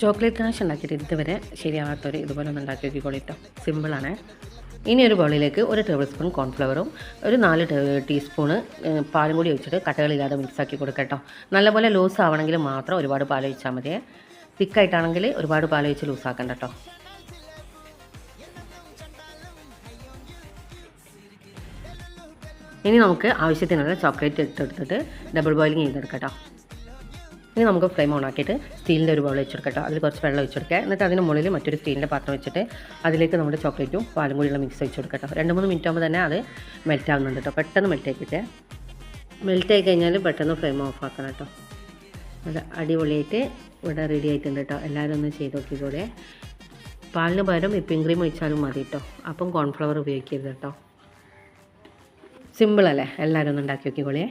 Chocolate ganache ഉണ്ടാക്കിയിട്ട് ഇതുവരെ ശരിയാകാത്തൊരു ഇതുപോലെ ഒന്ന് ഉണ്ടാക്കി നോക്കിക്കോളിട്ടോ. സിമ്പിളാണ്. ഇനി ഒരു ബൗളിലേക്ക് 1 ടേബിൾ സ്പൂൺ കോൺഫ്ലവറും ഒരു 4 ടീസ്പൂണ് പാലും കൂടി ഒഴിച്ചിട്ട് കട്ടകളില്ലാതെ മിക്സാക്കി കൊടുക്കട്ടോ. നല്ലപോലെ ലൂസ് ആവണമെങ്കിൽ മാത്രം ഒരുപാട് പാൽ ഒഴിച്ചാൽ മതിയേ. തിക്കായിട്ടാണെങ്കിൽ ഒരുപാട് പാൽ ഒഴിച്ച് ലൂസാക്കണ്ട കേട്ടോ. ഇനി നമുക്ക് ആവശ്യത്തിനുള്ള ചോക്ലേറ്റ് ഇട്ടെടുത്തിട്ട് ഡബിൾ ബോയിലിംഗ് ചെയ്തെടുക്കാം കേട്ടോ. ഇനി നമുക്ക് ഫ്ലെയിം ഓൺ ആക്കിയിട്ട് സ്റ്റീലിൻ്റെ ഒരു ബൗൾ വെച്ചെടുക്കാം. അതിൽ കുറച്ച് വെള്ളം ഒഴിച്ചെടുക്കുക. എന്നിട്ട് അതിന് മുകളിൽ മറ്റൊരു സ്റ്റീലിൻ്റെ പാത്രം വെച്ചിട്ട് അതിലേക്ക് നമ്മുടെ ചോക്ലേറ്റും പാലും കൂടിയുള്ള മിക്സ് ഒഴിച്ച് കൊടുക്കാം കേട്ടോ. 2-3 മിനിറ്റ് ആകുമ്പോൾ തന്നെ അത് മെൽറ്റ് ആകുന്നുണ്ട് കേട്ടോ. പെട്ടെന്ന് മെൽറ്റ് ആക്കിയിട്ട് മെൽറ്റ് ആയി കഴിഞ്ഞാൽ പെട്ടെന്ന് ഫ്ലെയിം ഓഫ് ആക്കണം കേട്ടോ. അത് അടിപൊളിയായിട്ട് ഇവിടെ റെഡി ആയിട്ടുണ്ട് കേട്ടോ. എല്ലാവരും ഒന്ന് ചെയ്ത് നോക്കിക്കൂടെ. പാലിന് പകരം വിപ്പിംഗ് ക്രീം ഒഴിച്ചാലും മതി കേട്ടോ. അപ്പം കോൺഫ്ലവർ ഉപയോഗിക്കരുത് കേട്ടോ. സിമ്പിളല്ലേ? എല്ലാവരും ഒന്ന് ഉണ്ടാക്കി നോക്കിക്കോളേ.